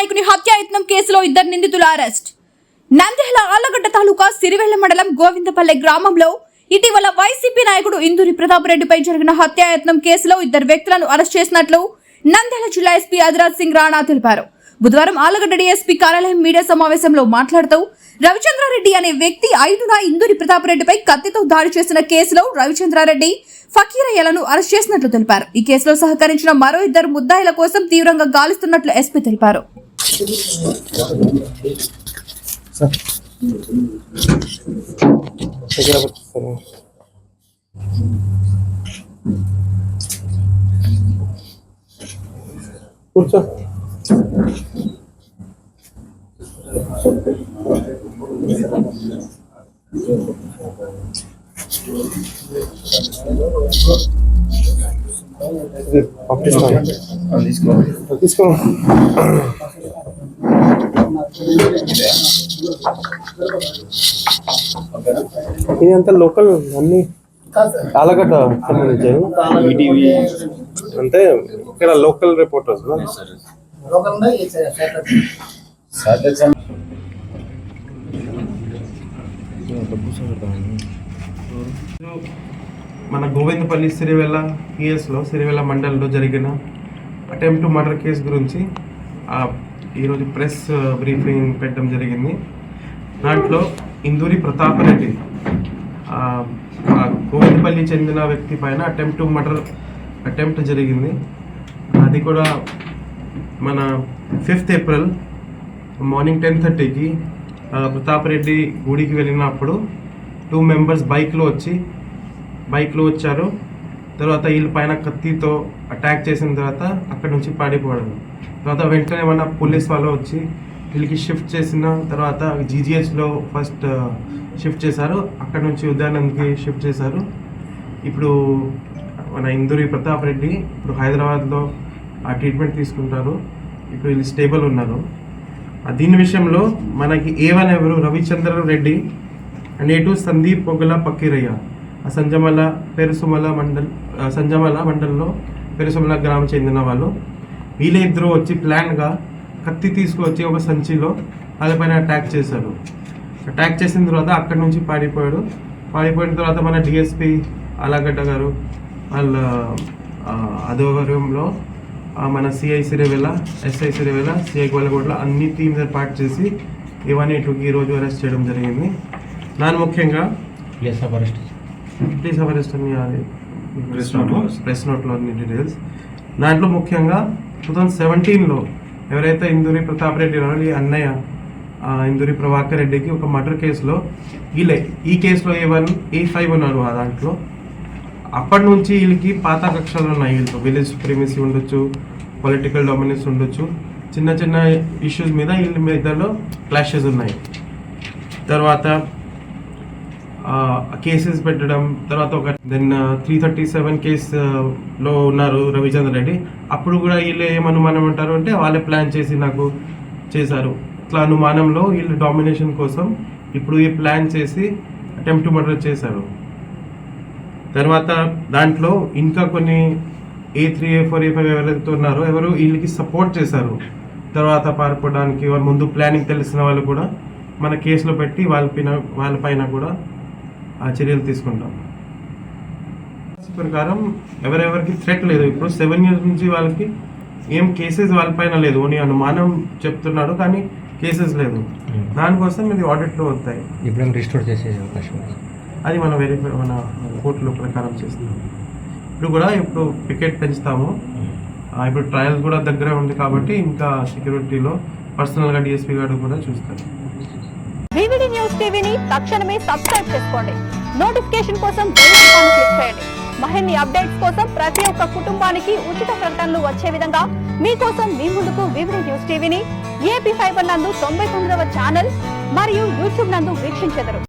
నాయకుని హత్యాయత్నం కేసులో 2 నిందితుల అరెస్ట్. నంద్యాల ఆళ్లగడ్డ తాలూకా సిరివెల్ల మండలం గోవిందపల్లె గ్రామంలో ఇటీవల వైసీపీ నాయకుడు ఇందూరి ప్రతాప్ రెడ్డిపై జరిగిన హత్యాయత్నం కేసులో 2 వ్యక్తులను అరెస్ట్ చేసినట్లు నంద్యాల జిల్లా ఎస్పీ అదిరాజ్ సింగ్ రాణా తెలిపారు. బుధవారం ఆళ్లగడ్డ డీఎస్పీ కార్యాలయం మీడియా సమావేశంలో మాట్లాడుతూ రవిచంద్రారెడ్డి అనే వ్యక్తి 5న ఇందూరి ప్రతాప్ రెడ్డిపై కత్తితో దాడి చేసిన కేసులో రవిచంద్రారెడ్డి, ఫకీరయ్యలను అరెస్ట్ చేసినట్లు తెలిపారు. ఈ కేసులో సహకరించిన మరో 2 ముద్దాయిల కోసం తీవ్రంగా గాలిస్తున్నట్లు ఎస్పీ తెలిపారు. ఇదంతా లోకల్ అన్ని ఆలగడ్డ సంబంధించారు. అంటే ఇక్కడ లోకల్ రిపోర్టర్స్ మన గోవిందపల్లి సిరివెల్ల కేసులో సిరివెల్ల మండలంలో జరిగిన అటెంప్ట్ మర్డర్ కేసు గురించి ఈరోజు ప్రెస్ బ్రీఫింగ్ పెట్టడం జరిగింది. దాంట్లో ఇందూరి ప్రతాప్ రెడ్డి గోవిందపల్లి చెందిన వ్యక్తి పైన అటెంప్ట్ జరిగింది. అది కూడా మన 5th ఏప్రిల్ మార్నింగ్ 10:30కి ప్రతాప్ రెడ్డి గుడికి వెళ్ళినప్పుడు 2 మెంబర్స్ బైక్లో వచ్చారు. తర్వాత వీళ్ళ పైన కత్తితో అటాక్ చేసిన తర్వాత అక్కడి నుంచి పాడిపోవడం. తర్వాత వెంటనే మన పోలీస్ వాళ్ళు వచ్చి వీళ్ళకి షిఫ్ట్ చేసిన తర్వాత జీజీహెచ్లో ఫస్ట్ షిఫ్ట్ చేశారు. అక్కడ నుంచి ఉదయానంద్కి షిఫ్ట్ చేశారు. ఇప్పుడు మన ఇందూరి ప్రతాప్ రెడ్డి ఇప్పుడు హైదరాబాద్లో ఆ ట్రీట్మెంట్ తీసుకుంటారు. ఇప్పుడు వీళ్ళు స్టేబుల్ ఉన్నారు. దీని విషయంలో మనకి A1 ఎవరు రవిచంద్ర రెడ్డి నేటు సందీప్ పొగల పక్కీరయ్య సంజమల మండలంలో పెరుసమల గ్రామం చెందిన వాళ్ళు. వీళ్ళిద్దరూ వచ్చి ప్లాన్గా కత్తి తీసుకువచ్చి ఒక సంచిలో వాళ్ళపైన అటాక్ చేశారు. అటాక్ చేసిన తర్వాత అక్కడి నుంచి పారిపోయిన తర్వాత మన డిఎస్పీ ఆళ్లగడ్డ గారు వాళ్ళ ఆధ్వర్యంలో మన CI Sirivella, SI Sirivella, CI Gollagodla అన్ని టీమ్స్ ఏర్పాటు చేసి A1 A2కి ఈరోజు అరెస్ట్ చేయడం జరిగింది. దాని ముఖ్యంగా ప్లేస్ ఆఫ్ అరెస్ట్ అని ప్రెస్ నోట్లో అన్ని డీటెయిల్స్. దాంట్లో ముఖ్యంగా 2017లో ఎవరైతే ఇందూరి ప్రతాప్ రెడ్డి ఉన్నారో ఈ అన్నయ్య ఇందూరి ప్రభాకర్ రెడ్డికి ఒక మర్డర్ కేసులో ఈ కేసులో A1 A5 ఉన్నారు. దాంట్లో అప్పటి నుంచి వీళ్ళకి పాత కక్షలు ఉన్నాయి. వీళ్ళతో విలేజ్ సుప్రీమసీ ఉండొచ్చు, పొలిటికల్ డామినెన్స్ ఉండొచ్చు, చిన్న ఇష్యూస్ మీద వీళ్ళ మీదలో క్లాషెస్ ఉన్నాయి. తర్వాత కేసెస్ పెట్టడం, తర్వాత ఒక 337 కేసులో ఉన్నారు రవిచంద్ర రెడ్డి. అప్పుడు కూడా వీళ్ళు ఏమనుమానం అంటారు అంటే వాళ్ళే ప్లాన్ చేసి నాకు చేశారు. ఇట్లా అనుమానంలో వీళ్ళు డామినేషన్ కోసం ఇప్పుడు ఈ ప్లాన్ చేసి అటెంప్ట్ మర్డర్ చేశారు. తర్వాత దాంట్లో ఇంకా కొన్ని A3 A4 A5 ఎవరైతే ఉన్నారో ఎవరు వీళ్ళకి సపోర్ట్ చేశారు. తర్వాత పారిపోవడానికి ముందు ప్లానింగ్ తెలిసిన వాళ్ళు కూడా మన కేసులో పెట్టి వాళ్ళపైన కూడా ఆ చర్యలు తీసుకుంటాం. ప్రకారం ఎవరెవరికి థ్రెట్ లేదు. ఇప్పుడు 7 years నుంచి వాళ్ళకి ఏం కేసెస్ వాళ్ళపైన లేదు. ఓన్లీ అనుమానం చెప్తున్నాడు కానీ కేసెస్ లేదు. దానికోసం ఇది ఆడిట్లో వస్తాయి. ఇప్పుడు రిస్టోర్ చేసే అవకాశం అది మన మన కోర్టులో ప్రకారం చేస్తున్నాం. ఇప్పుడు పికెట్ పెంచుతాము. ఇప్పుడు ట్రయల్ కూడా దగ్గర ఉంది కాబట్టి ఇంకా సెక్యూరిటీలో పర్సనల్గా డిఎస్పీ గారు కూడా చూస్తారు. వివిడి న్యూస్ టీవీని తక్షణమే సబ్స్క్రైబ్ చేసుకోండి. నోటిఫికేషన్ కోసం బెల్ ఐకాన్ క్లిక్ చేయండి. మరిన్ని అప్డేట్స్ కోసం ప్రతి ఒక్క కుటుంబానికి ఉచిత ప్రకటనలు వచ్చే విధంగా మీకోసం మీ ముందుకు వివిడి న్యూస్ టీవీని AP5 నందు 99వ ఛానల్ మరియు యూట్యూబ్ నందు వీక్షించెదరు.